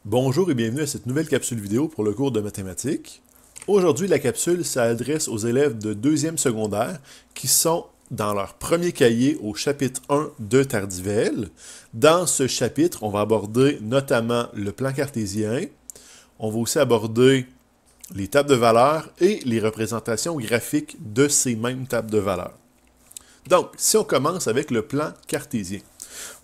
Bonjour et bienvenue à cette nouvelle capsule vidéo pour le cours de mathématiques. Aujourd'hui, la capsule s'adresse aux élèves de 2e secondaire qui sont dans leur premier cahier au chapitre 1 de Tardivelle. Dans ce chapitre, on va aborder notamment le plan cartésien. On va aussi aborder les tables de valeurs et les représentations graphiques de ces mêmes tables de valeurs. Donc, si on commence avec le plan cartésien.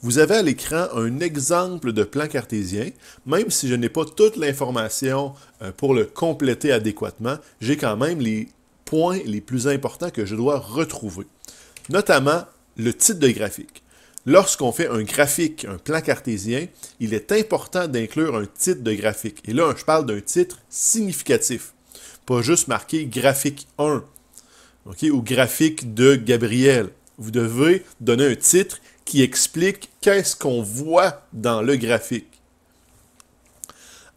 Vous avez à l'écran un exemple de plan cartésien. Même si je n'ai pas toute l'information pour le compléter adéquatement, j'ai quand même les points les plus importants que je dois retrouver. Notamment le titre de graphique. Lorsqu'on fait un graphique, un plan cartésien, il est important d'inclure un titre de graphique. Et là, je parle d'un titre significatif. Pas juste marqué graphique 1 ou graphique de Gabriel. Vous devez donner un titre qui explique qu'est-ce qu'on voit dans le graphique.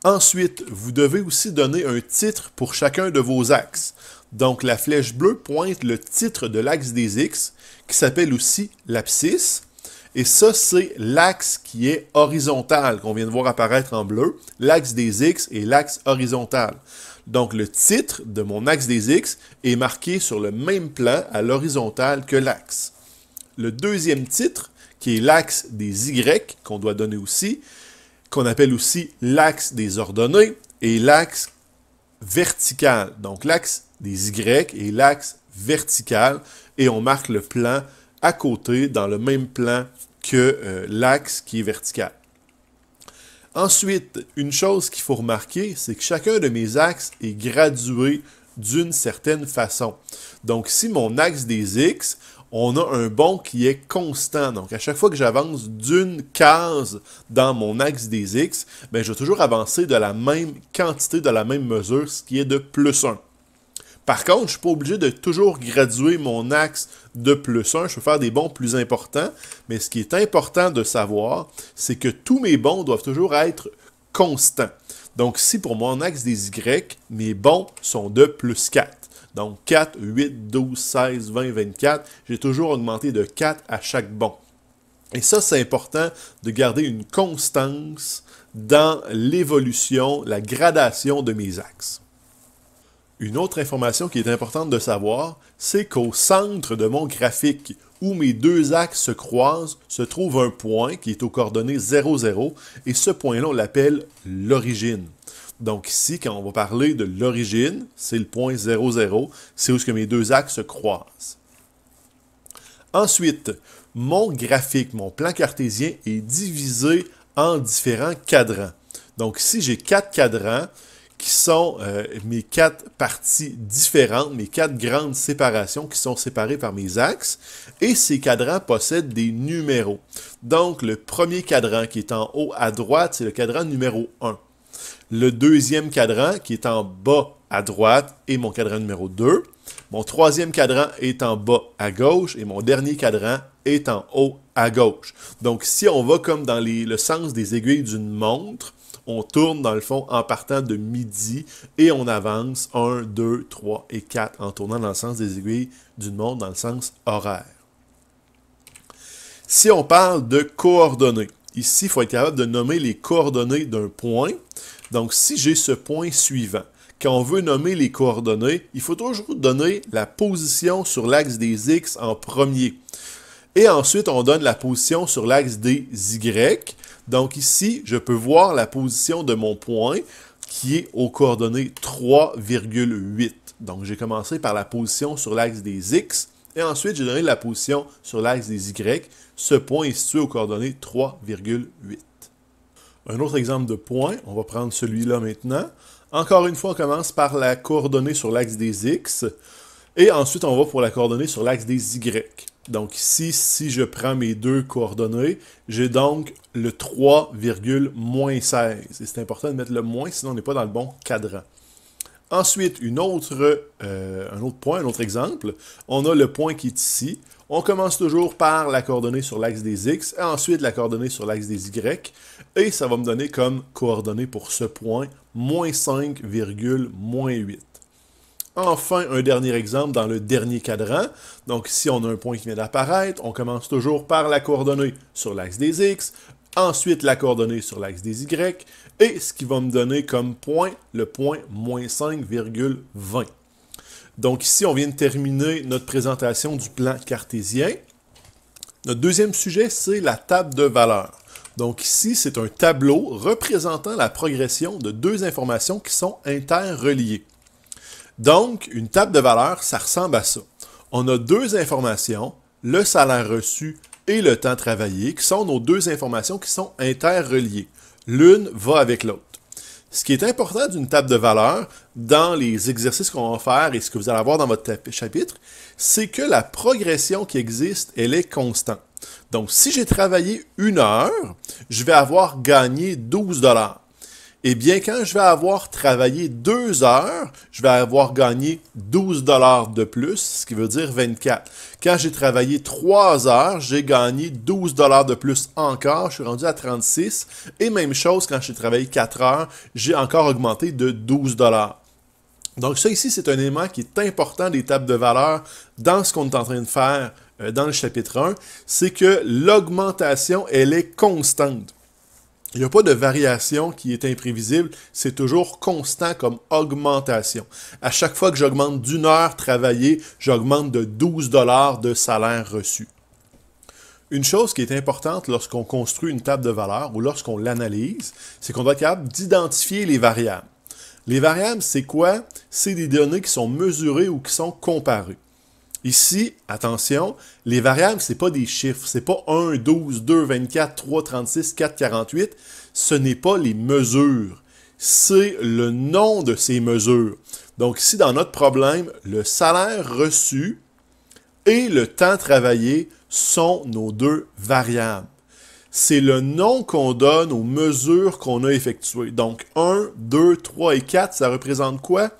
Ensuite, vous devez aussi donner un titre pour chacun de vos axes. Donc, la flèche bleue pointe le titre de l'axe des X, qui s'appelle aussi l'abscisse. Et ça, c'est l'axe qui est horizontal, qu'on vient de voir apparaître en bleu. L'axe des X est l'axe horizontal. Donc, le titre de mon axe des X est marqué sur le même plan à l'horizontale que l'axe. Le deuxième titre, qui est l'axe des Y, qu'on doit donner aussi, qu'on appelle aussi l'axe des ordonnées, et l'axe vertical. Donc, l'axe des Y est l'axe vertical, et on marque le plan à côté, dans le même plan que l'axe qui est vertical. Ensuite, une chose qu'il faut remarquer, c'est que chacun de mes axes est gradué d'une certaine façon. Donc, si mon axe des X, on a un bond qui est constant. Donc, à chaque fois que j'avance d'une case dans mon axe des X, ben, je vais toujours avancer de la même quantité, de la même mesure, ce qui est de plus 1. Par contre, je ne suis pas obligé de toujours graduer mon axe de plus 1. Je peux faire des bonds plus importants, mais ce qui est important de savoir, c'est que tous mes bonds doivent toujours être constants. Donc, si pour mon axe des Y, mes bonds sont de plus 4. Donc, 4, 8, 12, 16, 20, 24, j'ai toujours augmenté de 4 à chaque bond. Et ça, c'est important de garder une constance dans l'évolution, la gradation de mes axes. Une autre information qui est importante de savoir, c'est qu'au centre de mon graphique, où mes deux axes se croisent, se trouve un point qui est aux coordonnées 0, 0, et ce point-là, on l'appelle l'origine. Donc ici, quand on va parler de l'origine, c'est le point 0, 0, c'est où mes deux axes se croisent. Ensuite, mon graphique, mon plan cartésien est divisé en différents cadrans. Donc ici, j'ai 4 cadrans qui sont mes 4 parties différentes, mes 4 grandes séparations qui sont séparées par mes axes. Et ces cadrans possèdent des numéros. Donc, le premier cadran qui est en haut à droite, c'est le cadran numéro 1. Le deuxième cadran qui est en bas à droite est mon cadran numéro 2. Mon troisième cadran est en bas à gauche et mon dernier cadran est en haut à gauche. Donc, si on va comme dans le sens des aiguilles d'une montre, on tourne dans le fond en partant de midi et on avance 1, 2, 3 et 4 en tournant dans le sens des aiguilles d'une montre dans le sens horaire. Si on parle de coordonnées, ici, il faut être capable de nommer les coordonnées d'un point. Donc, si j'ai ce point suivant, quand on veut nommer les coordonnées, il faut toujours donner la position sur l'axe des X en premier. Et ensuite, on donne la position sur l'axe des Y. Donc ici, je peux voir la position de mon point qui est aux coordonnées 3,8. Donc, j'ai commencé par la position sur l'axe des X et ensuite, j'ai donné la position sur l'axe des Y. Ce point est situé aux coordonnées 3,8. Un autre exemple de point, on va prendre celui-là maintenant. Encore une fois, on commence par la coordonnée sur l'axe des X et ensuite, on va pour la coordonnée sur l'axe des Y. Donc ici, si je prends mes deux coordonnées, j'ai donc le 3,-16. Et c'est important de mettre le moins, sinon on n'est pas dans le bon cadran. Ensuite, un autre point, un autre exemple, on a le point qui est ici. On commence toujours par la coordonnée sur l'axe des X, et ensuite la coordonnée sur l'axe des Y, et ça va me donner comme coordonnée pour ce point, moins 5,-8. Enfin, un dernier exemple dans le dernier cadran. Donc ici, on a un point qui vient d'apparaître. On commence toujours par la coordonnée sur l'axe des X. ensuite la coordonnée sur l'axe des Y, et ce qui va me donner comme point, le point moins 5,20. Donc ici, on vient de terminer notre présentation du plan cartésien. Notre deuxième sujet, c'est la table de valeurs. Donc ici, c'est un tableau représentant la progression de deux informations qui sont interreliées. Donc, une table de valeurs, ça ressemble à ça. On a deux informations, le salaire reçu et le temps travaillé, qui sont nos deux informations qui sont interreliées. L'une va avec l'autre. Ce qui est important d'une table de valeurs, dans les exercices qu'on va faire et ce que vous allez avoir dans votre chapitre, c'est que la progression qui existe, elle est constante. Donc, si j'ai travaillé 1 heure, je vais avoir gagné 12 $. Eh bien, quand je vais avoir travaillé 2 heures, je vais avoir gagné 12 $ de plus, ce qui veut dire 24. Quand j'ai travaillé 3 heures, j'ai gagné 12 $ de plus encore, je suis rendu à 36. Et même chose, quand j'ai travaillé 4 heures, j'ai encore augmenté de 12 $. Donc ça ici, c'est un élément qui est important des tables de valeurs dans ce qu'on est en train de faire dans le chapitre 1, c'est que l'augmentation, elle est constante. Il n'y a pas de variation qui est imprévisible, c'est toujours constant comme augmentation. À chaque fois que j'augmente d'1 heure travaillée, j'augmente de 12 $ de salaire reçu. Une chose qui est importante lorsqu'on construit une table de valeurs ou lorsqu'on l'analyse, c'est qu'on doit être capable d'identifier les variables. Les variables, c'est quoi? C'est des données qui sont mesurées ou qui sont comparées. Ici, attention, les variables, ce n'est pas des chiffres. Ce n'est pas 1, 12, 2, 24, 3, 36, 4, 48. Ce n'est pas les mesures. C'est le nom de ces mesures. Donc ici, dans notre problème, le salaire reçu et le temps travaillé sont nos deux variables. C'est le nom qu'on donne aux mesures qu'on a effectuées. Donc 1, 2, 3 et 4, ça représente quoi?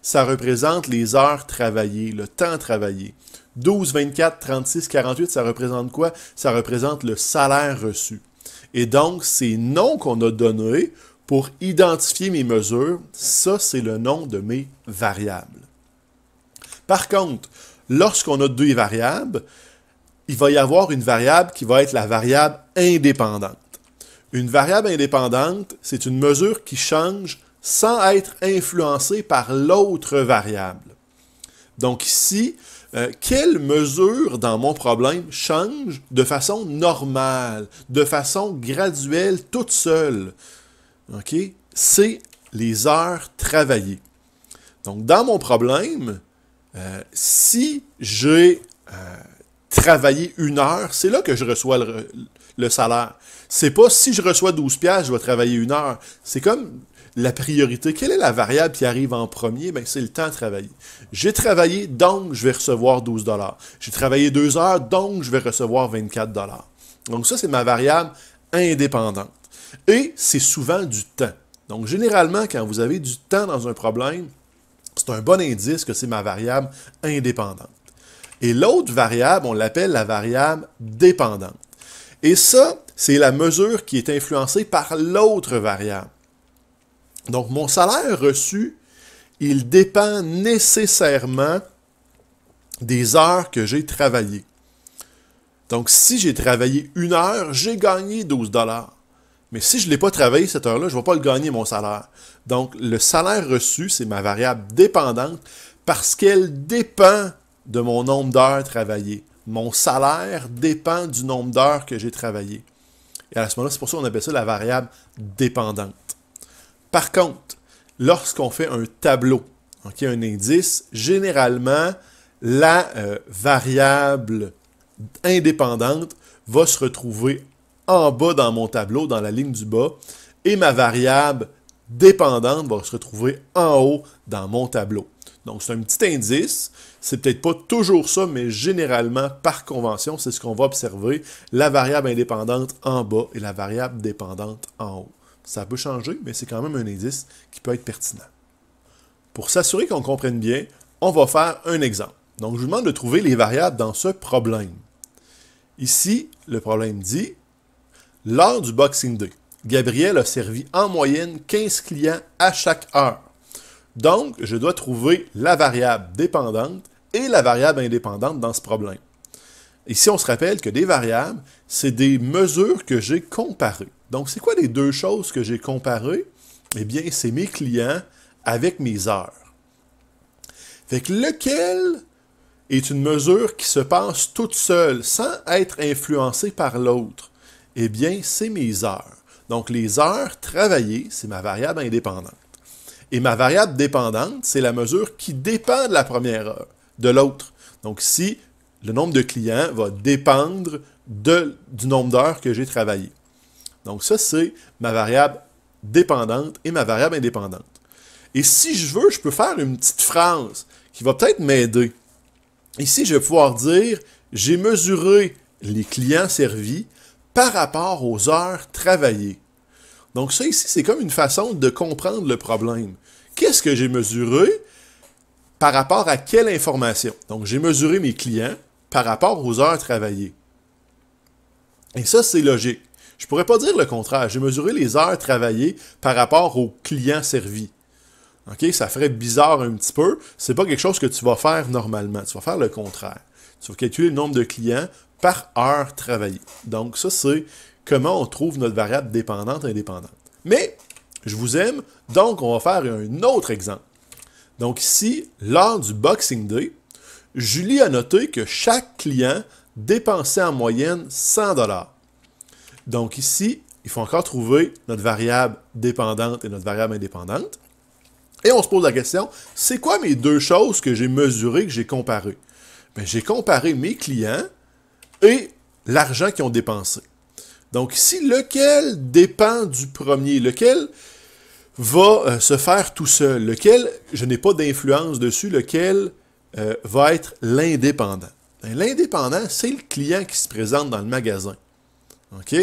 Ça représente les heures travaillées, le temps travaillé. 12, 24, 36, 48, ça représente quoi? Ça représente le salaire reçu. Et donc, ces noms qu'on a donnés pour identifier mes mesures, ça, c'est le nom de mes variables. Par contre, lorsqu'on a deux variables, il va y avoir une variable qui va être la variable indépendante. Une variable indépendante, c'est une mesure qui change sans être influencé par l'autre variable. Donc ici, quelle mesure dans mon problème change de façon normale, de façon graduelle, toute seule? Okay? C'est les heures travaillées. Donc dans mon problème, si j'ai travaillé 1 heure, c'est là que je reçois le salaire. C'est pas si je reçois 12 $, je vais travailler 1 heure. C'est comme la priorité. Quelle est la variable qui arrive en premier? Bien, c'est le temps travaillé. J'ai travaillé, donc je vais recevoir 12 $. J'ai travaillé 2 heures, donc je vais recevoir 24 $. Donc ça, c'est ma variable indépendante. Et c'est souvent du temps. Donc généralement, quand vous avez du temps dans un problème, c'est un bon indice que c'est ma variable indépendante. Et l'autre variable, on l'appelle la variable dépendante. Et ça, c'est la mesure qui est influencée par l'autre variable. Donc, mon salaire reçu, il dépend nécessairement des heures que j'ai travaillées. Donc, si j'ai travaillé 1 heure, j'ai gagné 12 $. Mais si je ne l'ai pas travaillé cette heure-là, je ne vais pas le gagner, mon salaire. Donc, le salaire reçu, c'est ma variable dépendante parce qu'elle dépend de mon nombre d'heures travaillées. Mon salaire dépend du nombre d'heures que j'ai travaillées. Et à ce moment-là, c'est pour ça qu'on appelle ça la variable dépendante. Par contre, lorsqu'on fait un tableau, okay, un indice, généralement, la variable indépendante va se retrouver en bas dans mon tableau, dans la ligne du bas, et ma variable dépendante va se retrouver en haut dans mon tableau. Donc, c'est un petit indice. C'est peut-être pas toujours ça, mais généralement, par convention, c'est ce qu'on va observer. La variable indépendante en bas et la variable dépendante en haut. Ça peut changer, mais c'est quand même un indice qui peut être pertinent. Pour s'assurer qu'on comprenne bien, on va faire un exemple. Donc, je vous demande de trouver les variables dans ce problème. Ici, le problème dit, lors du Boxing Day, Gabriel a servi en moyenne 15 clients à chaque heure. Donc, je dois trouver la variable dépendante et la variable indépendante dans ce problème. Ici, on se rappelle que des variables, c'est des mesures que j'ai comparées. Donc, c'est quoi les deux choses que j'ai comparées? Eh bien, c'est mes clients avec mes heures. Fait que lequel est une mesure qui se passe toute seule, sans être influencée par l'autre? Eh bien, c'est mes heures. Donc, les heures travaillées, c'est ma variable indépendante. Et ma variable dépendante, c'est la mesure qui dépend de la première heure, de l'autre. Donc, ici, le nombre de clients va dépendre du nombre d'heures que j'ai travaillé. Donc, ça, c'est ma variable dépendante et ma variable indépendante. Et si je veux, je peux faire une petite phrase qui va peut-être m'aider. Ici, je vais pouvoir dire « J'ai mesuré les clients servis par rapport aux heures travaillées. » Donc ça, ici, c'est comme une façon de comprendre le problème. Qu'est-ce que j'ai mesuré par rapport à quelle information? Donc, j'ai mesuré mes clients par rapport aux heures travaillées. Et ça, c'est logique. Je ne pourrais pas dire le contraire. J'ai mesuré les heures travaillées par rapport aux clients servis. OK? Ça ferait bizarre un petit peu. Ce n'est pas quelque chose que tu vas faire normalement. Tu vas faire le contraire. Tu vas calculer le nombre de clients par heure travaillée. Donc, ça, c'est comment on trouve notre variable dépendante et indépendante. Mais, je vous aime, donc on va faire un autre exemple. Donc ici, lors du Boxing Day, Julie a noté que chaque client dépensait en moyenne 100 $. Donc ici, il faut encore trouver notre variable dépendante et notre variable indépendante. Et on se pose la question, c'est quoi mes deux choses que j'ai mesurées, que j'ai comparées? Bien, j'ai comparé mes clients et l'argent qu'ils ont dépensé. Donc ici, lequel dépend du premier? Lequel va se faire tout seul? Lequel je n'ai pas d'influence dessus? Lequel va être l'indépendant? L'indépendant, c'est le client qui se présente dans le magasin. OK?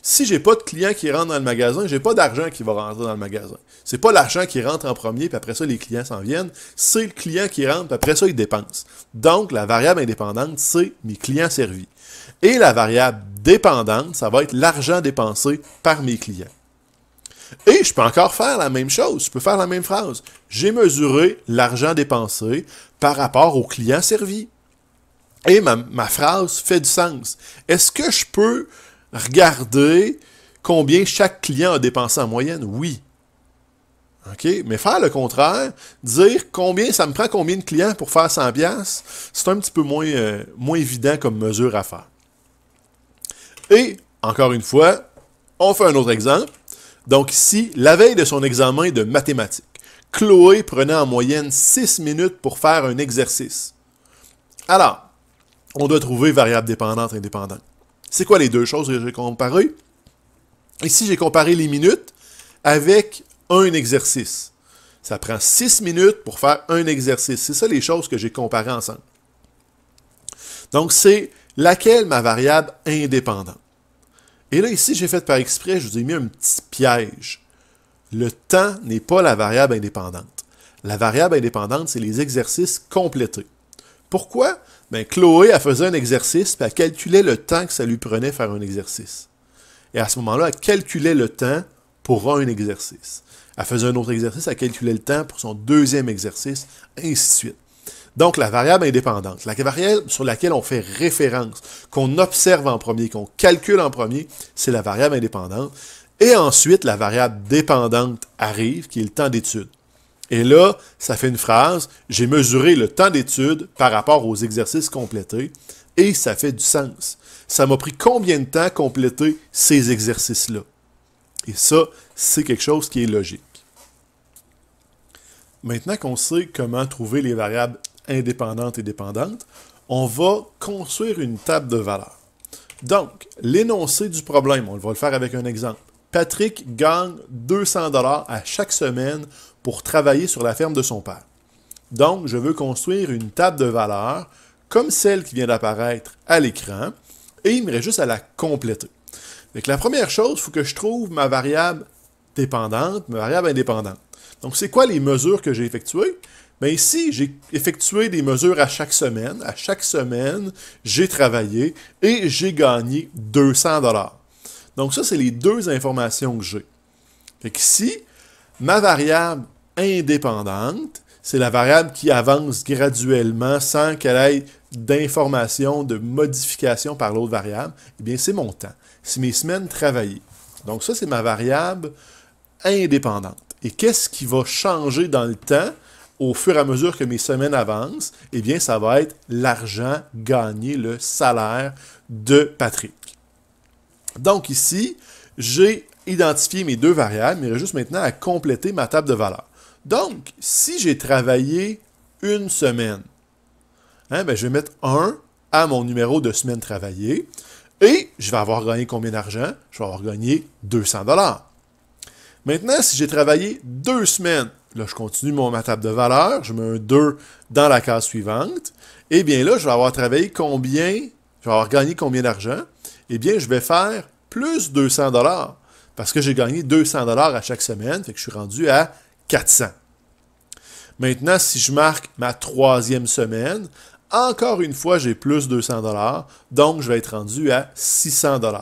Si je n'ai pas de client qui rentre dans le magasin, je n'ai pas d'argent qui va rentrer dans le magasin. Ce n'est pas l'argent qui rentre en premier, puis après ça, les clients s'en viennent. C'est le client qui rentre, puis après ça, il dépense. Donc, la variable indépendante, c'est mes clients servis. Et la variable dépendante, ça va être l'argent dépensé par mes clients. Et je peux encore faire la même chose. Je peux faire la même phrase. J'ai mesuré l'argent dépensé par rapport aux clients servis. Et ma phrase fait du sens. Est-ce que je peux regarder combien chaque client a dépensé en moyenne? Oui. OK? Mais faire le contraire, dire combien ça me prend combien de clients pour faire 100$, c'est un petit peu moins évident comme mesure à faire. Et, encore une fois, on fait un autre exemple. Donc ici, la veille de son examen de mathématiques, Chloé prenait en moyenne 6 minutes pour faire un exercice. Alors, on doit trouver variable dépendante et indépendante. C'est quoi les deux choses que j'ai comparées? Ici, j'ai comparé les minutes avec un exercice. Ça prend 6 minutes pour faire un exercice. C'est ça les choses que j'ai comparées ensemble. Donc, c'est laquelle ma variable indépendante. Et là, ici, j'ai fait par exprès, je vous ai mis un petit piège. Le temps n'est pas la variable indépendante. La variable indépendante, c'est les exercices complétés. Pourquoi? Bien, Chloé, elle faisait un exercice, puis elle calculait le temps que ça lui prenait faire un exercice. Et à ce moment-là, elle calculait le temps pour un exercice. Elle faisait un autre exercice, elle calculait le temps pour son deuxième exercice, ainsi de suite. Donc, la variable indépendante, la variable sur laquelle on fait référence, qu'on observe en premier, qu'on calcule en premier, c'est la variable indépendante. Et ensuite, la variable dépendante arrive, qui est le temps d'étude. Et là, ça fait une phrase, j'ai mesuré le temps d'étude par rapport aux exercices complétés, et ça fait du sens. Ça m'a pris combien de temps compléter ces exercices-là? Et ça, c'est quelque chose qui est logique. Maintenant qu'on sait comment trouver les variables indépendantes et dépendantes, on va construire une table de valeurs. Donc, l'énoncé du problème, on va le faire avec un exemple. Patrick gagne 200 $ à chaque semaine pour travailler sur la ferme de son père. Donc, je veux construire une table de valeurs comme celle qui vient d'apparaître à l'écran et il me reste juste à la compléter. Donc, la première chose, il faut que je trouve ma variable dépendante, ma variable indépendante. Donc, c'est quoi les mesures que j'ai effectuées? Bien ici, j'ai effectué des mesures à chaque semaine. À chaque semaine, j'ai travaillé et j'ai gagné 200 $. Donc ça, c'est les deux informations que j'ai. Fait qu'ici, ma variable indépendante, c'est la variable qui avance graduellement sans qu'elle ait d'informations, de modifications par l'autre variable. Eh bien, c'est mon temps. C'est mes semaines travaillées. Donc ça, c'est ma variable indépendante. Et qu'est-ce qui va changer dans le temps au fur et à mesure que mes semaines avancent? Eh bien, ça va être l'argent gagné, le salaire de Patrick. Donc ici, j'ai identifié mes deux variables, mais il reste juste maintenant à compléter ma table de valeurs. Donc, si j'ai travaillé une semaine, ben, je vais mettre 1 à mon numéro de semaine travaillée et je vais avoir gagné combien d'argent? Je vais avoir gagné 200 $. Maintenant, si j'ai travaillé 2 semaines, là, je continue ma table de valeurs, je mets un 2 dans la case suivante, et bien là, je vais avoir travaillé combien? Je vais avoir gagné combien d'argent? Eh bien, je vais faire plus 200 $, parce que j'ai gagné 200 $ à chaque semaine, fait que je suis rendu à 400. Maintenant, si je marque ma 3e semaine, encore une fois, j'ai plus 200 $, donc je vais être rendu à 600 $.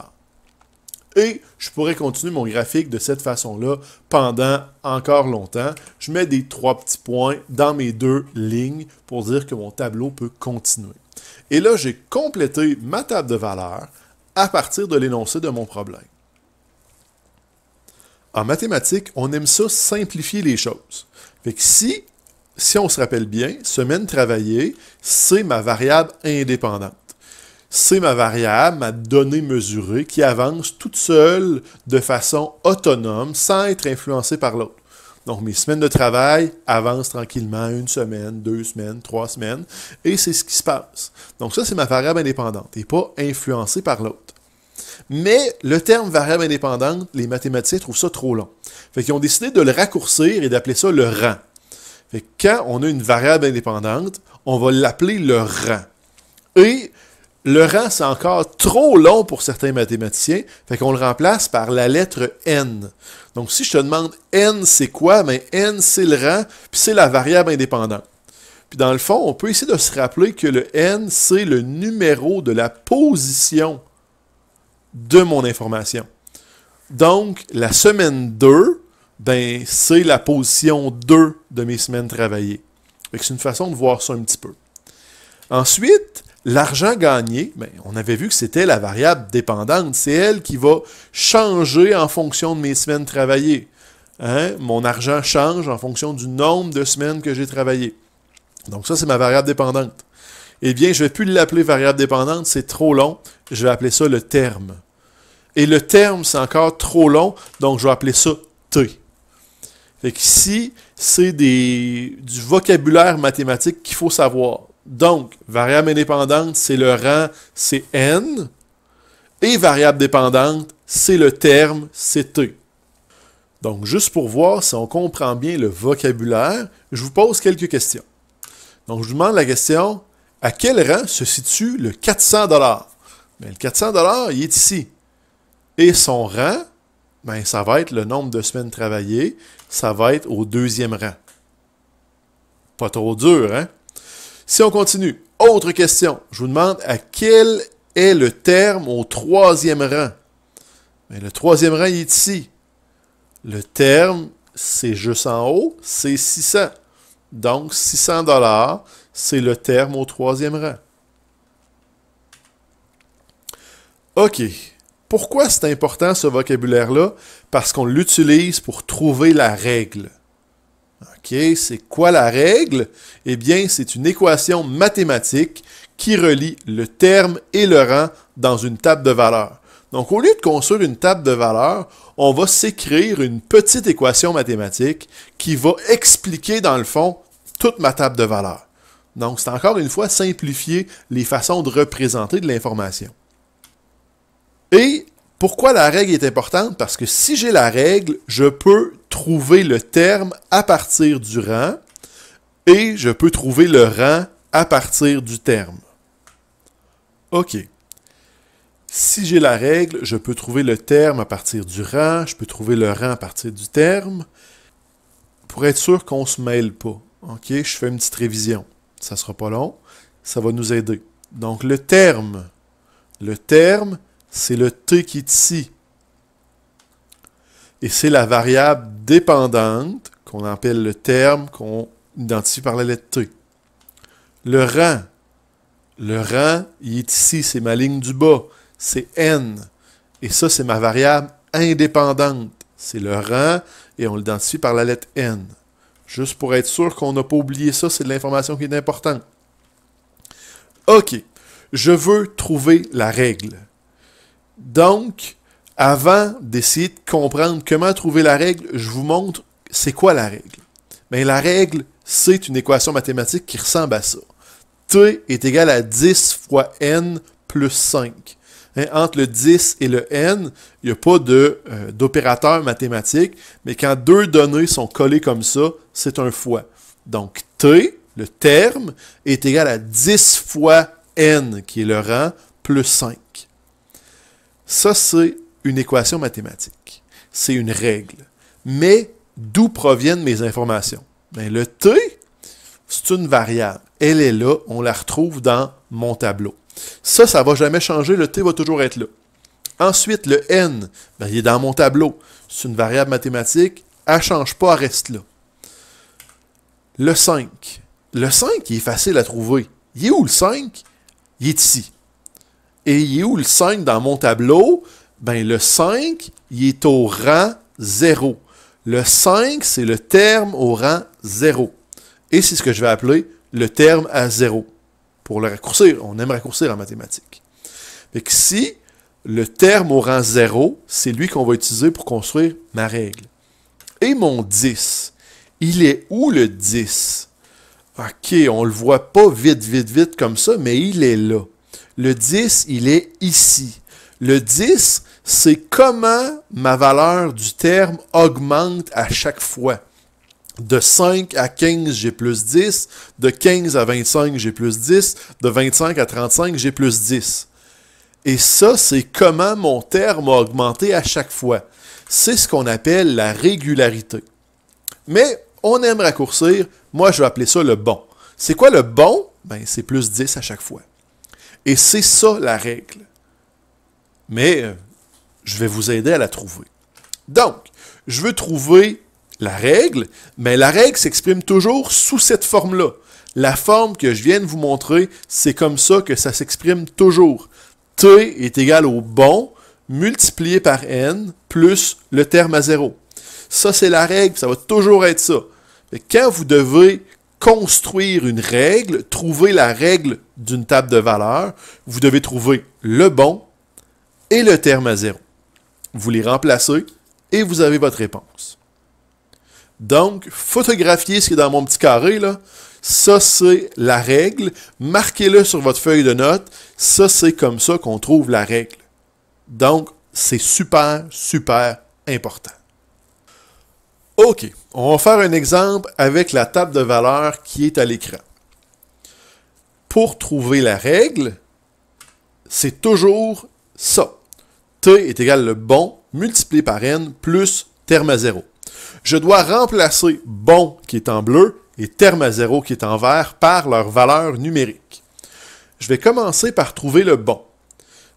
Et je pourrais continuer mon graphique de cette façon-là pendant encore longtemps. Je mets des 3 petits points dans mes 2 lignes pour dire que mon tableau peut continuer. Et là, j'ai complété ma table de valeurs à partir de l'énoncé de mon problème. En mathématiques, on aime ça simplifier les choses. Fait que si on se rappelle bien, semaine travaillée, c'est ma variable indépendante. C'est ma variable, ma donnée mesurée, qui avance toute seule de façon autonome, sans être influencée par l'autre. Donc, mes semaines de travail avancent tranquillement 1 semaine, 2 semaines, 3 semaines, et c'est ce qui se passe. Donc, ça, c'est ma variable indépendante, et pas influencée par l'autre. Mais le terme variable indépendante, les mathématiciens trouvent ça trop long. Fait qu'ils ont décidé de le raccourcir et d'appeler ça le rang. Fait que quand on a une variable indépendante, on va l'appeler le rang. Et le rang, c'est encore trop long pour certains mathématiciens, fait qu'on le remplace par la lettre N. Donc, si je te demande N, c'est quoi? Ben, N, c'est le rang, puis c'est la variable indépendante. Puis dans le fond, on peut essayer de se rappeler que le N, c'est le numéro de la position de mon information. Donc, la semaine 2, ben, c'est la position 2 de mes semaines travaillées. Fait que c'est une façon de voir ça un petit peu. Ensuite, l'argent gagné, ben, on avait vu que c'était la variable dépendante. C'est elle qui va changer en fonction de mes semaines travaillées. Hein? Mon argent change en fonction du nombre de semaines que j'ai travaillées. Donc ça, c'est ma variable dépendante. Eh bien, je ne vais plus l'appeler variable dépendante, c'est trop long. Je vais appeler ça le terme. Et le terme, c'est encore trop long, donc je vais appeler ça T. Fait qu'ici, c'est du vocabulaire mathématique qu'il faut savoir. Donc, variable indépendante, c'est le rang, c'est N. Et variable dépendante, c'est le terme, c'est T. Donc, juste pour voir si on comprend bien le vocabulaire, je vous pose quelques questions. Donc, je vous demande la question, à quel rang se situe le 400 $? Bien, le 400 $, il est ici. Et son rang, ben, ça va être le nombre de semaines travaillées, ça va être au 2e rang. Pas trop dur, hein? Si on continue, autre question. Je vous demande à quel est le terme au 3e rang? Bien, le 3e rang, il est ici. Le terme, c'est juste en haut, c'est 600. Donc, 600 $, c'est le terme au 3e rang. OK. Pourquoi c'est important ce vocabulaire-là? Parce qu'on l'utilise pour trouver la règle. OK, c'est quoi la règle? Eh bien, c'est une équation mathématique qui relie le terme et le rang dans une table de valeurs. Donc, au lieu de construire une table de valeurs, on va s'écrire une petite équation mathématique qui va expliquer, dans le fond, toute ma table de valeurs. Donc, c'est encore une fois simplifier les façons de représenter de l'information. Et pourquoi la règle est importante? Parce que si j'ai la règle, je peux trouver le terme à partir du rang et je peux trouver le rang à partir du terme. OK. Si j'ai la règle, je peux trouver le terme à partir du rang, je peux trouver le rang à partir du terme. Pour être sûr qu'on ne se mêle pas, OK, je fais une petite révision. Ça ne sera pas long, ça va nous aider. Donc, le terme, c'est le T qui est ici. Et c'est la variable dépendante qu'on appelle le terme, qu'on identifié par la lettre T. Le rang, il est ici, c'est ma ligne du bas, c'est N. Et ça, c'est ma variable indépendante. C'est le rang et on l'identifie par la lettre N. Juste pour être sûr qu'on n'a pas oublié ça, c'est de l'information qui est importante. OK, je veux trouver la règle. Donc, avant d'essayer de comprendre comment trouver la règle, je vous montre c'est quoi la règle. Bien, la règle, c'est une équation mathématique qui ressemble à ça. T est égal à 10 fois N plus 5. Hein, entre le 10 et le N, il n'y a pas d'opérateur mathématique, mais quand deux données sont collées comme ça, c'est un fois. Donc, T, le terme, est égal à 10 fois N, qui est le rang, plus 5. Ça, c'est une équation mathématique. C'est une règle. Mais d'où proviennent mes informations? Bien, le T, c'est une variable. Elle est là, on la retrouve dans mon tableau. Ça ne va jamais changer, le T va toujours être là. Ensuite, le N, bien, il est dans mon tableau. C'est une variable mathématique, elle ne change pas, elle reste là. Le 5. Le 5, il est facile à trouver. Il est où le 5? Il est ici. Et il est où le 5 dans mon tableau? Bien, le 5, il est au rang 0. Le 5, c'est le terme au rang 0. Et c'est ce que je vais appeler le terme à 0. Pour le raccourcir, on aime raccourcir en mathématiques. Fait que si le terme au rang 0, c'est lui qu'on va utiliser pour construire ma règle. Et mon 10, il est où le 10? OK, on ne le voit pas vite comme ça, mais il est là. Le 10, il est ici. Le 10, c'est comment ma valeur du terme augmente à chaque fois. De 5 à 15, j'ai plus 10. De 15 à 25, j'ai plus 10. De 25 à 35, j'ai plus 10. Et ça, c'est comment mon terme a augmenté à chaque fois. C'est ce qu'on appelle la régularité. Mais on aime raccourcir. Moi, je vais appeler ça le bon. C'est quoi le bon? Ben, c'est plus 10 à chaque fois. Et c'est ça la règle. Mais je vais vous aider à la trouver. Donc, je veux trouver la règle, mais la règle s'exprime toujours sous cette forme-là. La forme que je viens de vous montrer, c'est comme ça que ça s'exprime toujours. T est égal au bon multiplié par N plus le terme à 0. Ça, c'est la règle, ça va toujours être ça. Mais quand vous devez construire une règle, trouver la règle d'une table de valeurs, vous devez trouver le bon et le terme à 0. Vous les remplacez et vous avez votre réponse. Donc, photographiez ce qui est dans mon petit carré, là. Ça, c'est la règle. Marquez-le sur votre feuille de notes. Ça, c'est comme ça qu'on trouve la règle. Donc, c'est super important. OK, on va faire un exemple avec la table de valeurs qui est à l'écran. Pour trouver la règle, c'est toujours ça. T est égal le bon multiplié par N plus terme à 0. Je dois remplacer bon qui est en bleu et terme à 0 qui est en vert par leur valeur numérique. Je vais commencer par trouver le bon.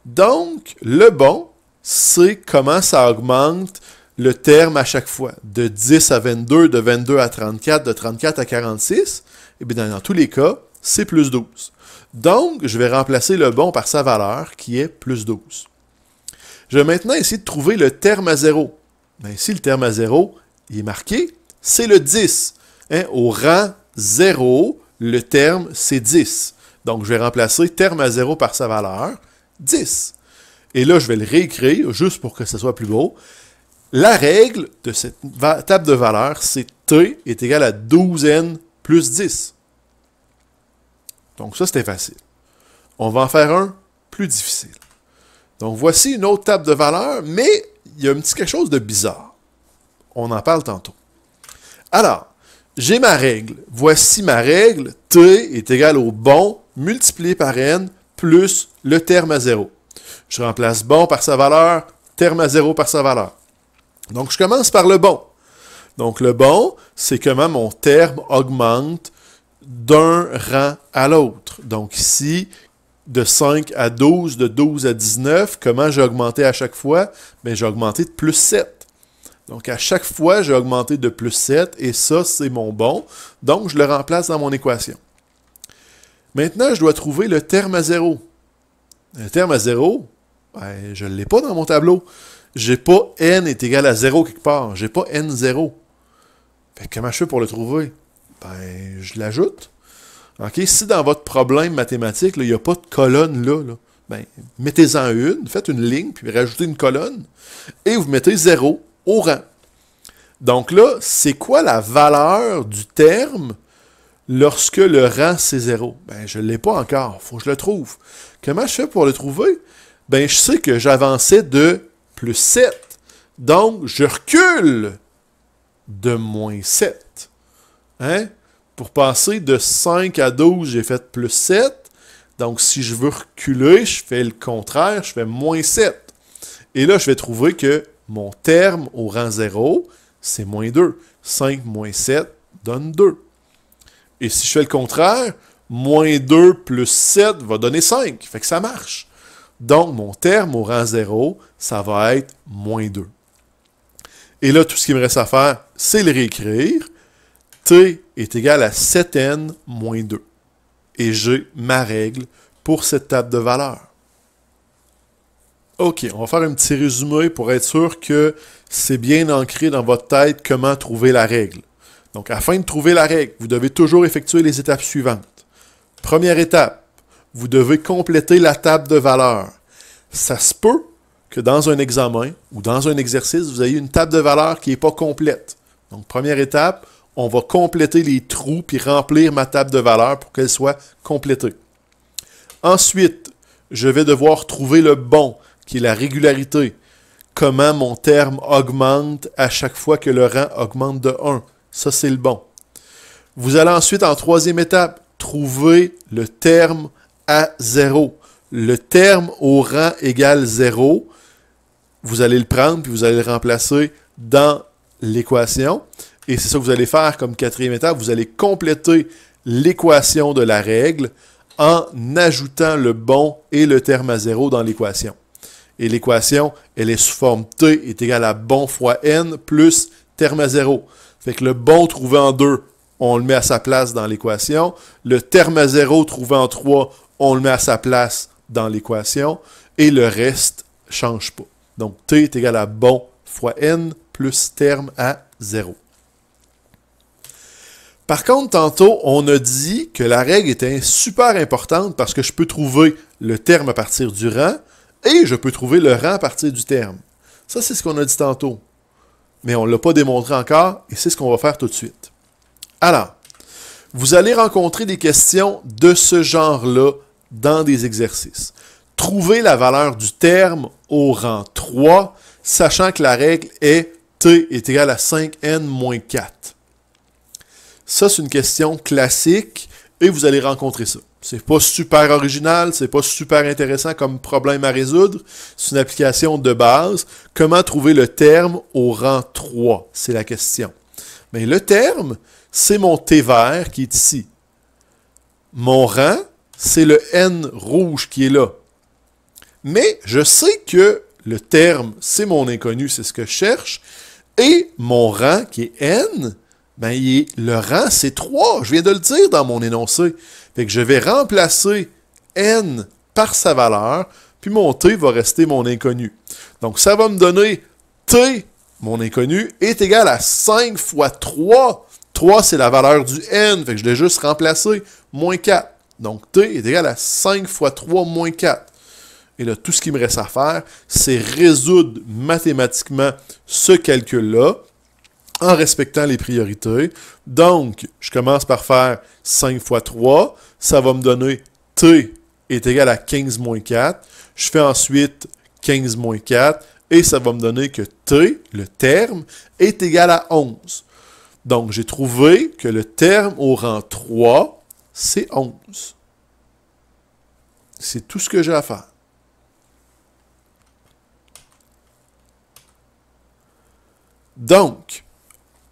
Donc, le bon, c'est comment ça augmente le terme à chaque fois. De 10 à 22, de 22 à 34, de 34 à 46. Et bien, dans tous les cas, c'est plus 12. Donc, je vais remplacer le bon par sa valeur qui est plus 12. Je vais maintenant essayer de trouver le terme à 0. Bien, ici, le terme à 0, il est marqué, c'est le 10. Hein? Au rang 0, le terme, c'est 10. Donc, je vais remplacer terme à 0 par sa valeur, 10. Et là, je vais le réécrire, juste pour que ce soit plus beau. La règle de cette table de valeurs, c'est T est égal à 12N plus 10. Donc, ça, c'était facile. On va en faire un plus difficile. Donc, voici une autre table de valeurs, mais il y a un petit quelque chose de bizarre. On en parle tantôt. Alors, j'ai ma règle. Voici ma règle. T est égal au bon multiplié par N plus le terme à 0. Je remplace bon par sa valeur, terme à 0 par sa valeur. Donc, je commence par le bon. Donc, le bon, c'est comment mon terme augmente d'un rang à l'autre. Donc, ici, de 5 à 12, de 12 à 19, comment j'ai augmenté à chaque fois? Bien, j'ai augmenté de plus 7. Donc, à chaque fois, j'ai augmenté de plus 7, et ça, c'est mon bon. Donc, je le remplace dans mon équation. Maintenant, je dois trouver le terme à 0. Le terme à 0, ben, je ne l'ai pas dans mon tableau. Je n'ai pas n est égal à 0 quelque part. Je n'ai pas n0. Fait que comment je fais pour le trouver? Ben, je l'ajoute. Okay? Si dans votre problème mathématique, il n'y a pas de colonne là, ben, mettez-en une, faites une ligne, puis rajoutez une colonne, et vous mettez 0 au rang. Donc là, c'est quoi la valeur du terme lorsque le rang c'est 0? Ben, je ne l'ai pas encore, il faut que je le trouve. Comment je fais pour le trouver? Ben, je sais que j'avançais de plus 7. Donc, je recule de moins 7. Hein? Pour passer de 5 à 12, j'ai fait plus 7. Donc, si je veux reculer, je fais le contraire, je fais moins 7. Et là, je vais trouver que mon terme au rang 0, c'est moins 2. 5 moins 7 donne 2. Et si je fais le contraire, moins 2 plus 7 va donner 5. Fait que ça marche. Donc, mon terme au rang 0, ça va être moins 2. Et là, tout ce qu'il me reste à faire, c'est le réécrire. T est égal à 7n moins 2. Et j'ai ma règle pour cette table de valeurs. OK, on va faire un petit résumé pour être sûr que c'est bien ancré dans votre tête comment trouver la règle. Donc, afin de trouver la règle, vous devez toujours effectuer les étapes suivantes. Première étape, vous devez compléter la table de valeurs. Ça se peut que dans un examen ou dans un exercice, vous ayez une table de valeurs qui n'est pas complète. Donc, première étape, on va compléter les trous puis remplir ma table de valeurs pour qu'elle soit complétée. Ensuite, je vais devoir trouver le bon, qui est la régularité. Comment mon terme augmente à chaque fois que le rang augmente de 1. Ça, c'est le bon. Vous allez ensuite, en troisième étape, trouver le terme à 0. Le terme au rang égale 0, vous allez le prendre puis vous allez le remplacer dans l'équation. Et c'est ça que vous allez faire comme quatrième étape. Vous allez compléter l'équation de la règle en ajoutant le bon et le terme à 0 dans l'équation. Et l'équation, elle est sous forme T est égal à bon fois N plus terme à 0. Fait que le bon trouvé en 2, on le met à sa place dans l'équation. Le terme à 0 trouvé en 3, on le met à sa place dans l'équation. Et le reste ne change pas. Donc, T est égal à bon fois N plus terme à 0. Par contre, tantôt, on a dit que la règle était super importante parce que je peux trouver le terme à partir du rang et je peux trouver le rang à partir du terme. Ça, c'est ce qu'on a dit tantôt. Mais on ne l'a pas démontré encore et c'est ce qu'on va faire tout de suite. Alors, vous allez rencontrer des questions de ce genre-là dans des exercices. Trouvez la valeur du terme au rang 3, sachant que la règle est T est égal à 5n moins 4. Ça, c'est une question classique et vous allez rencontrer ça. C'est pas super original, c'est pas super intéressant comme problème à résoudre. C'est une application de base. Comment trouver le terme au rang 3? C'est la question. Mais le terme, c'est mon T vert qui est ici. Mon rang, c'est le N rouge qui est là. Mais je sais que le terme, c'est mon inconnu, c'est ce que je cherche. Et mon rang, qui est N, ben, le rang, c'est 3. Je viens de le dire dans mon énoncé. Fait que je vais remplacer N par sa valeur, puis mon T va rester mon inconnu. Donc, ça va me donner T, mon inconnu, est égal à 5 fois 3. 3, c'est la valeur du N. Fait que je l'ai juste remplacé. Moins 4. Donc, T est égal à 5 fois 3 moins 4. Et là, tout ce qu'il me reste à faire, c'est résoudre mathématiquement ce calcul-là en respectant les priorités. Donc, je commence par faire 5 fois 3. Ça va me donner T est égal à 15 moins 4. Je fais ensuite 15 moins 4. Et ça va me donner que T, le terme, est égal à 11. Donc, j'ai trouvé que le terme au rang 3, c'est 11. C'est tout ce que j'ai à faire. Donc,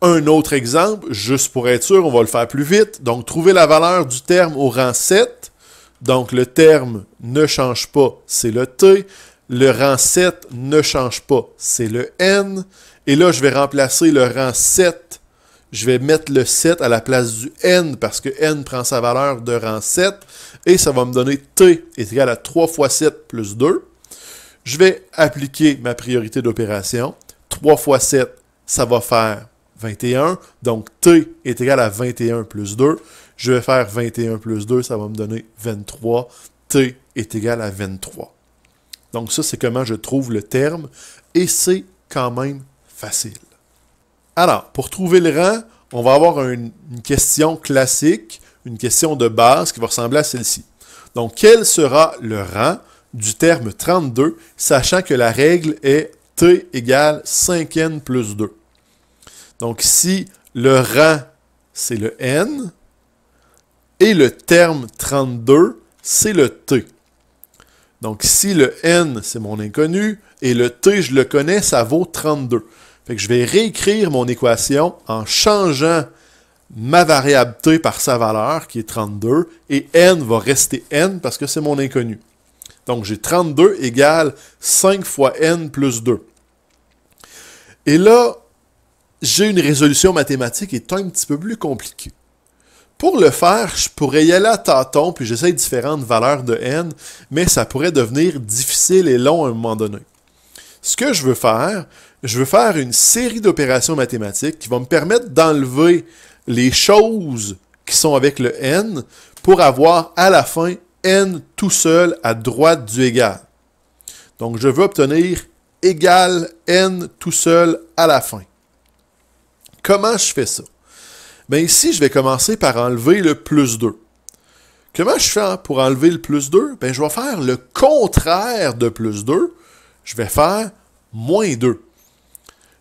un autre exemple, juste pour être sûr, on va le faire plus vite. Donc, trouver la valeur du terme au rang 7. Donc, le terme ne change pas, c'est le T. Le rang 7 ne change pas, c'est le N. Et là, je vais remplacer le rang 7. Je vais mettre le 7 à la place du n parce que n prend sa valeur de rang 7. Et ça va me donner t est égal à 3 fois 7 plus 2. Je vais appliquer ma priorité d'opération. 3 fois 7, ça va faire 21. Donc, t est égal à 21 plus 2. Je vais faire 21 plus 2, ça va me donner 23. T est égal à 23. Donc, ça, c'est comment je trouve le terme. Et c'est quand même facile. Alors, pour trouver le rang, on va avoir une question classique, une question de base qui va ressembler à celle-ci. Donc, quel sera le rang du terme 32, sachant que la règle est t égale 5n plus 2. Donc, ici, le rang, c'est le n, et le terme 32, c'est le t. Donc, ici, le n, c'est mon inconnu, et le t, je le connais, ça vaut 32. Fait que je vais réécrire mon équation en changeant ma variable t par sa valeur, qui est 32, et n va rester n parce que c'est mon inconnu. Donc, j'ai 32 égale 5 fois n plus 2. Et là, j'ai une résolution mathématique qui est un petit peu plus compliquée. Pour le faire, je pourrais y aller à tâtons, puis j'essaie différentes valeurs de n, mais ça pourrait devenir difficile et long à un moment donné. Ce que je veux faire une série d'opérations mathématiques qui vont me permettre d'enlever les choses qui sont avec le n pour avoir à la fin n tout seul à droite du égal. Donc, je veux obtenir égal n tout seul à la fin. Comment je fais ça? Bien, ici, je vais commencer par enlever le plus 2. Comment je fais pour enlever le plus 2? Bien, je vais faire le contraire de plus 2. Je vais faire moins 2.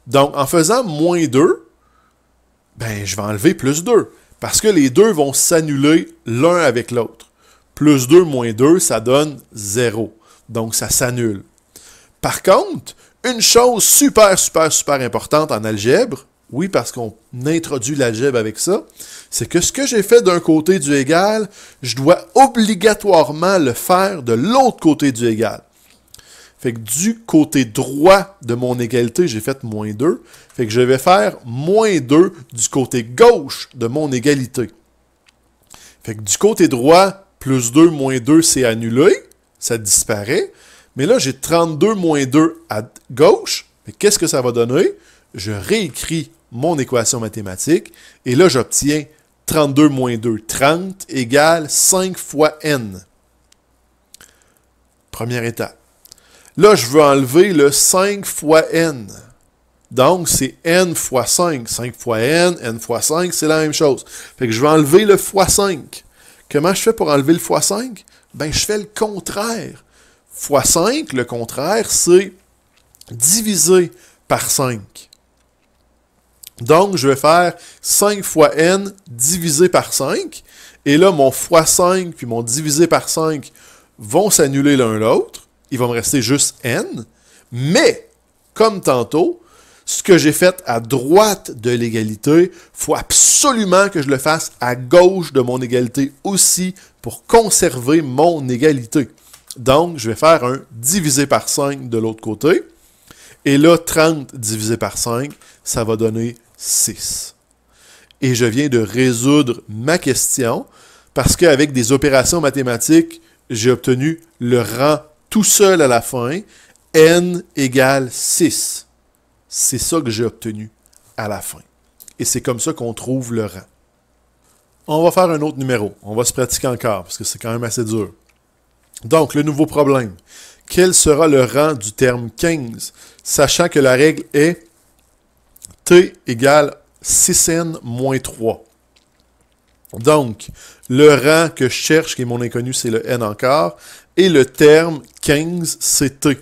Donc, en faisant moins 2, ben, je vais enlever plus 2. Parce que les deux vont s'annuler l'un avec l'autre. Plus 2 moins 2, ça donne 0. Donc, ça s'annule. Par contre, une chose super importante en algèbre, oui, parce qu'on introduit l'algèbre avec ça, c'est que ce que j'ai fait d'un côté du égal, je dois obligatoirement le faire de l'autre côté du égal. Fait que du côté droit de mon égalité, j'ai fait moins 2. Fait que je vais faire moins 2 du côté gauche de mon égalité. Fait que du côté droit, plus 2 moins 2, c'est annulé. Ça disparaît. Mais là, j'ai 32 moins 2 à gauche. Mais qu'est-ce que ça va donner? Je réécris mon équation mathématique. Et là, j'obtiens 32 moins 2, 30, égale 5 fois n. Première étape. Là, je veux enlever le 5 fois n. Donc, c'est n fois 5. 5 fois n fois 5, c'est la même chose. Fait que je vais enlever le fois 5. Comment je fais pour enlever le fois 5? Ben, je fais le contraire. Fois 5, le contraire, c'est diviser par 5. Donc, je vais faire 5 fois n divisé par 5. Et là, mon fois 5 puis mon divisé par 5 vont s'annuler l'un l'autre. Il va me rester juste n. Mais, comme tantôt, ce que j'ai fait à droite de l'égalité, il faut absolument que je le fasse à gauche de mon égalité aussi pour conserver mon égalité. Donc, je vais faire un divisé par 5 de l'autre côté. Et là, 30 divisé par 5, ça va donner 6. Et je viens de résoudre ma question parce qu'avec des opérations mathématiques, j'ai obtenu le rang tout seul à la fin, n égale 6. C'est ça que j'ai obtenu à la fin. Et c'est comme ça qu'on trouve le rang. On va faire un autre numéro. On va se pratiquer encore parce que c'est quand même assez dur. Donc, le nouveau problème. Quel sera le rang du terme 15, sachant que la règle est t égale 6n moins 3. Donc, le rang que je cherche, qui est mon inconnu, c'est le n encore, et le terme 15, c'est t.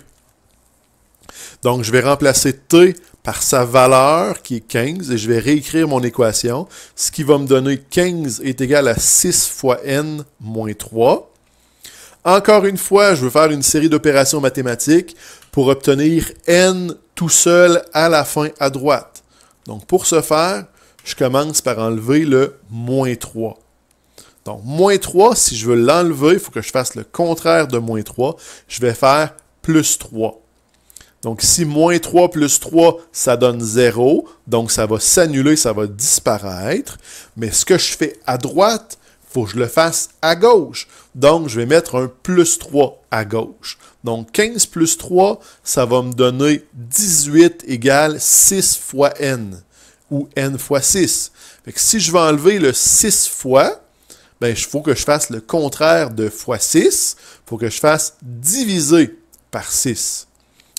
Donc, je vais remplacer t par sa valeur, qui est 15, et je vais réécrire mon équation, ce qui va me donner 15 est égal à 6 fois n moins 3. Encore une fois, je veux faire une série d'opérations mathématiques pour obtenir n tout seul à la fin à droite. Donc, pour ce faire, je commence par enlever le moins 3. Donc, moins 3, si je veux l'enlever, il faut que je fasse le contraire de moins 3. Je vais faire plus 3. Donc ici, moins 3 plus 3, ça donne 0. Donc ça va s'annuler, ça va disparaître. Mais ce que je fais à droite, il faut que je le fasse à gauche. Donc je vais mettre un plus 3 à gauche. Donc 15 plus 3, ça va me donner 18 égale 6 fois n, ou n fois 6. Fait que si je veux enlever le 6 fois, ben, il faut que je fasse le contraire de fois 6. Il faut que je fasse diviser par 6.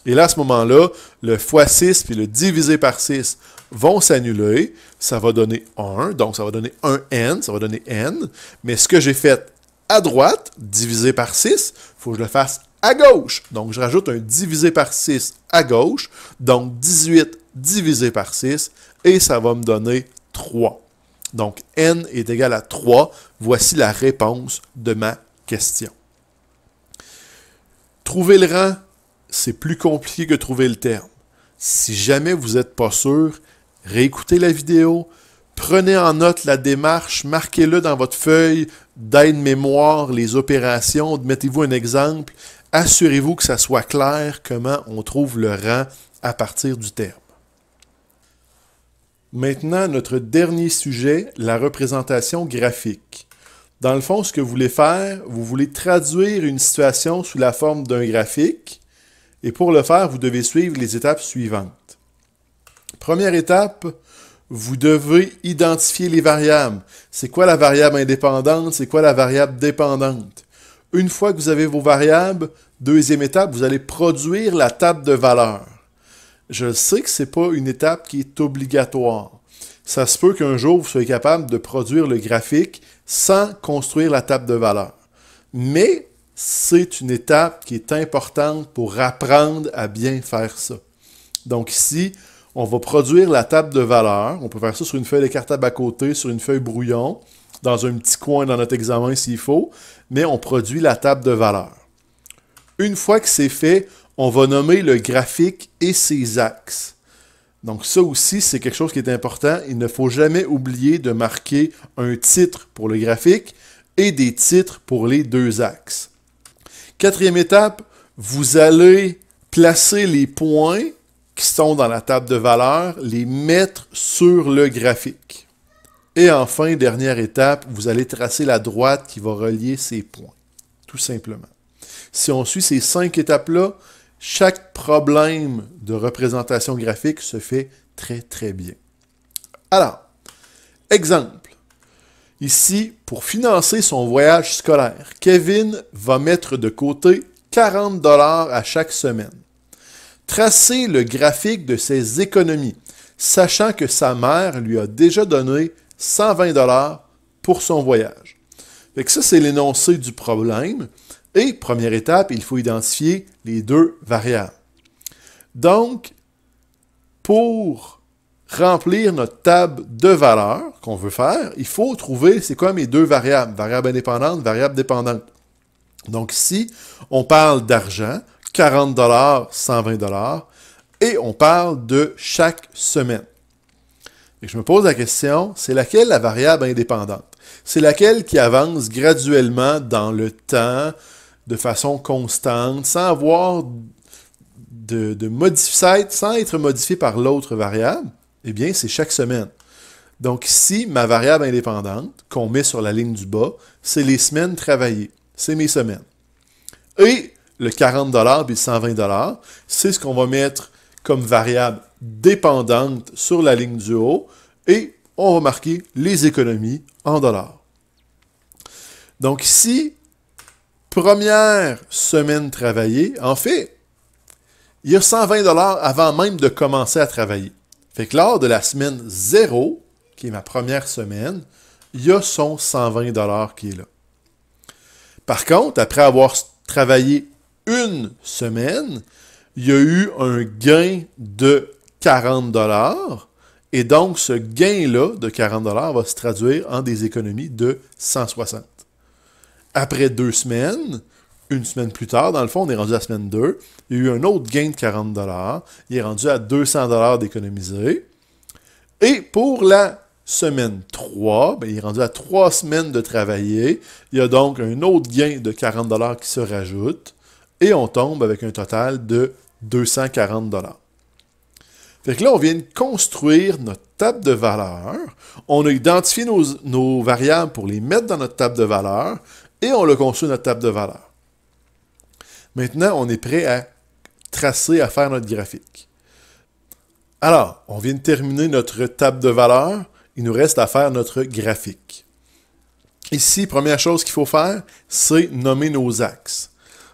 Et là, à ce moment-là, le fois 6 puis le divisé par 6 vont s'annuler. Ça va donner 1, donc ça va donner 1n, ça va donner n. Mais ce que j'ai fait à droite, divisé par 6, il faut que je le fasse à gauche. Donc, je rajoute un divisé par 6 à gauche. Donc, 18 divisé par 6, et ça va me donner 3. Donc, n est égal à 3. Voici la réponse de ma question. Trouver le rang, c'est plus compliqué que trouver le terme. Si jamais vous n'êtes pas sûr, réécoutez la vidéo, prenez en note la démarche, marquez-le dans votre feuille d'aide-mémoire, les opérations, mettez-vous un exemple, assurez-vous que ça soit clair comment on trouve le rang à partir du terme. Maintenant, notre dernier sujet, la représentation graphique. Dans le fond, ce que vous voulez faire, vous voulez traduire une situation sous la forme d'un graphique, et pour le faire, vous devez suivre les étapes suivantes. Première étape, vous devez identifier les variables. C'est quoi la variable indépendante? C'est quoi la variable dépendante? Une fois que vous avez vos variables, deuxième étape, vous allez produire la table de valeurs. Je sais que ce n'est pas une étape qui est obligatoire. Ça se peut qu'un jour, vous soyez capable de produire le graphique sans construire la table de valeurs. Mais c'est une étape qui est importante pour apprendre à bien faire ça. Donc ici, on va produire la table de valeurs. On peut faire ça sur une feuille de cartable à côté, sur une feuille brouillon, dans un petit coin dans notre examen s'il faut, mais on produit la table de valeurs. Une fois que c'est fait, on va nommer le graphique et ses axes. Donc ça aussi, c'est quelque chose qui est important. Il ne faut jamais oublier de marquer un titre pour le graphique et des titres pour les deux axes. Quatrième étape, vous allez placer les points qui sont dans la table de valeurs, les mettre sur le graphique. Et enfin, dernière étape, vous allez tracer la droite qui va relier ces points, tout simplement. Si on suit ces 5 étapes-là, chaque problème de représentation graphique se fait très, très bien. Alors, exemple. Ici, pour financer son voyage scolaire, Kevin va mettre de côté 40 $ à chaque semaine. Tracez le graphique de ses économies, sachant que sa mère lui a déjà donné 120 $ pour son voyage. Fait que ça, c'est l'énoncé du problème. Et, première étape, il faut identifier les deux variables. Donc, pour remplir notre table de valeurs qu'on veut faire, il faut trouver c'est quoi mes deux variables, variable indépendante, variable dépendante. Donc ici, on parle d'argent, 40 $, 120 $, et on parle de chaque semaine. Et je me pose la question, c'est laquelle la variable indépendante? C'est laquelle qui avance graduellement dans le temps, de façon constante, sans avoir de modifier, sans être modifié par l'autre variable? Eh bien, c'est chaque semaine. Donc ici, ma variable indépendante, qu'on met sur la ligne du bas, c'est les semaines travaillées. C'est mes semaines. Et le 40 $ puis le 120 $, c'est ce qu'on va mettre comme variable dépendante sur la ligne du haut, et on va marquer les économies en dollars. Donc ici, première semaine travaillée, en fait, il y a 120 $ avant même de commencer à travailler. Fait que lors de la semaine 0, qui est ma première semaine, il y a son 120 $ qui est là. Par contre, après avoir travaillé une semaine, il y a eu un gain de 40 $, et donc ce gain-là de 40 $ va se traduire en des économies de 160. Après 2 semaines, une semaine plus tard, dans le fond, on est rendu à la semaine 2, il y a eu un autre gain de 40 $, il est rendu à 200 $ d'économiser. Et pour la semaine 3, il est rendu à 3 semaines de travailler, il y a donc un autre gain de 40 $ qui se rajoute, et on tombe avec un total de 240 $. Fait que là, on vient de construire notre table de valeur. On a identifié nos variables pour les mettre dans notre table de valeur et on a construit notre table de valeur. Maintenant, on est prêt à tracer, à faire notre graphique. Alors, on vient de terminer notre table de valeur. Il nous reste à faire notre graphique. Ici, première chose qu'il faut faire, c'est nommer nos axes.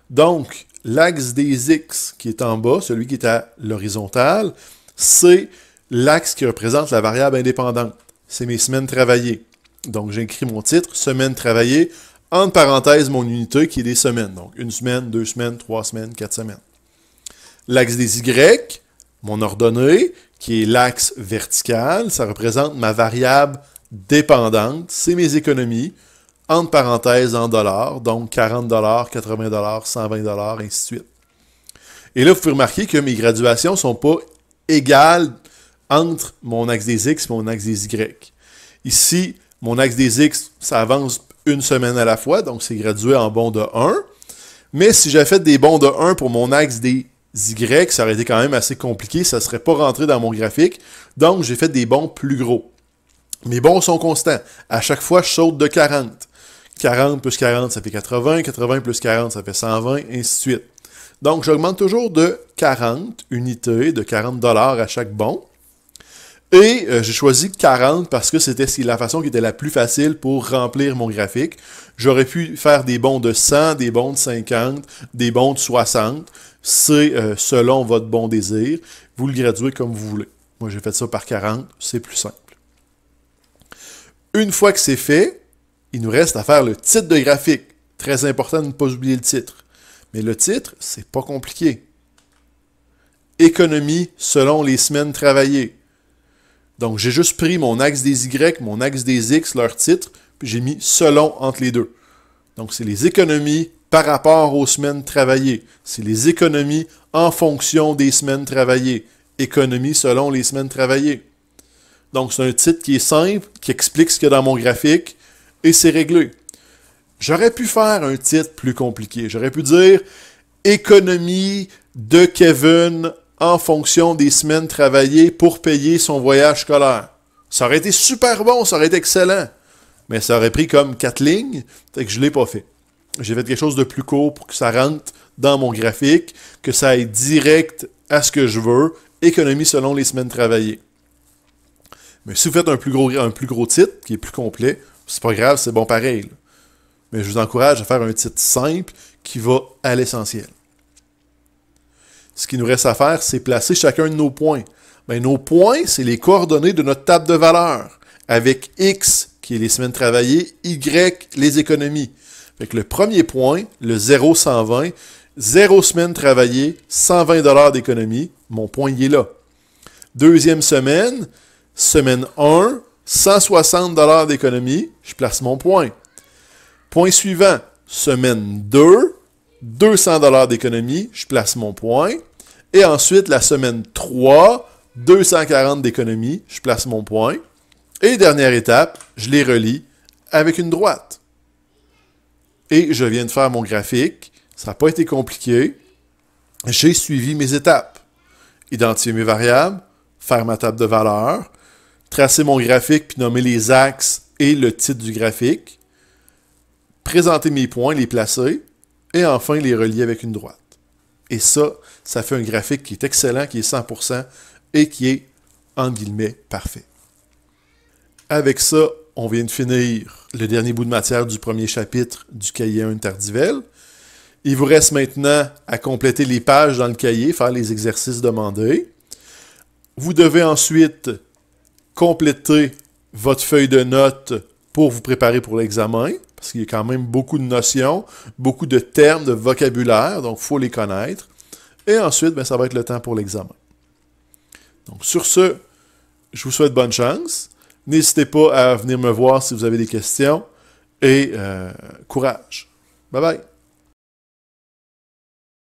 Donc, l'axe des X qui est en bas, celui qui est à l'horizontale, c'est l'axe qui représente la variable indépendante. C'est mes semaines travaillées. Donc, j'écris mon titre, semaine travaillée, entre parenthèses, mon unité qui est des semaines. Donc, 1 semaine, 2 semaines, 3 semaines, 4 semaines. L'axe des Y, mon ordonnée, qui est l'axe vertical, ça représente ma variable dépendante, c'est mes économies, entre parenthèses en dollars, donc 40 $, 80 $, 120 $, ainsi de suite. Et là, vous pouvez remarquer que mes graduations ne sont pas égales entre mon axe des X et mon axe des Y. Ici, mon axe des X, ça avance une semaine à la fois, donc c'est gradué en bond de 1. Mais si j'avais fait des bonds de 1 pour mon axe des Y, ça aurait été quand même assez compliqué, ça ne serait pas rentré dans mon graphique. Donc, j'ai fait des bonds plus gros. Mes bonds sont constants. À chaque fois, je saute de 40. 40 plus 40, ça fait 80. 80 plus 40, ça fait 120, ainsi de suite. Donc, j'augmente toujours de 40 unités, de 40 $ à chaque bond. Et j'ai choisi 40 parce que c'était la façon qui était la plus facile pour remplir mon graphique. J'aurais pu faire des bonds de 100, des bonds de 50, des bonds de 60. C'est selon votre bon désir. Vous le graduez comme vous voulez. Moi, j'ai fait ça par 40. C'est plus simple. Une fois que c'est fait, il nous reste à faire le titre de graphique. Très important de ne pas oublier le titre. Mais le titre, c'est pas compliqué. Économie selon les semaines travaillées. Donc, j'ai juste pris mon axe des Y, mon axe des X, leur titre, puis j'ai mis selon entre les deux. Donc, c'est les économies par rapport aux semaines travaillées. C'est les économies en fonction des semaines travaillées. Économie selon les semaines travaillées. Donc, c'est un titre qui est simple, qui explique ce qu'il y a dans mon graphique, et c'est réglé. J'aurais pu faire un titre plus compliqué. J'aurais pu dire « Économie de Kevin en fonction des semaines travaillées pour payer son voyage scolaire. » Ça aurait été super bon, ça aurait été excellent. Mais ça aurait pris comme 4 lignes, fait que je ne l'ai pas fait. J'ai fait quelque chose de plus court pour que ça rentre dans mon graphique, que ça aille direct à ce que je veux, économie selon les semaines travaillées. Mais si vous faites un plus gros titre, qui est plus complet, c'est pas grave, c'est bon pareil. Là. Mais je vous encourage à faire un titre simple qui va à l'essentiel. Ce qui nous reste à faire, c'est placer chacun de nos points. Bien, nos points, c'est les coordonnées de notre table de valeur, avec X, qui est les semaines travaillées, Y, les économies. Fait que le premier point, le 0,120, 0 semaines travaillées, 120 $ d'économie, mon point il est là. Deuxième semaine, semaine 1, 160 $ d'économie, je place mon point. Point suivant, semaine 2, 200 $ d'économie, je place mon point. Et ensuite, la semaine 3, 240 d'économie, je place mon point. Et dernière étape, je les relie avec une droite. Et je viens de faire mon graphique. Ça n'a pas été compliqué. J'ai suivi mes étapes. Identifier mes variables, faire ma table de valeur, tracer mon graphique puis nommer les axes et le titre du graphique, présenter mes points, les placer, et enfin les relier avec une droite. Et ça fait un graphique qui est excellent, qui est 100% et qui est, entre guillemets, parfait. Avec ça, on vient de finir le dernier bout de matière du premier chapitre du cahier 1 Tardivelle. Il vous reste maintenant à compléter les pages dans le cahier, faire les exercices demandés. Vous devez ensuite compléter votre feuille de notes pour vous préparer pour l'examen, parce qu'il y a quand même beaucoup de notions, beaucoup de termes, de vocabulaire, donc il faut les connaître. Et ensuite, bien, ça va être le temps pour l'examen. Donc sur ce, je vous souhaite bonne chance. N'hésitez pas à venir me voir si vous avez des questions. Et courage. Bye bye.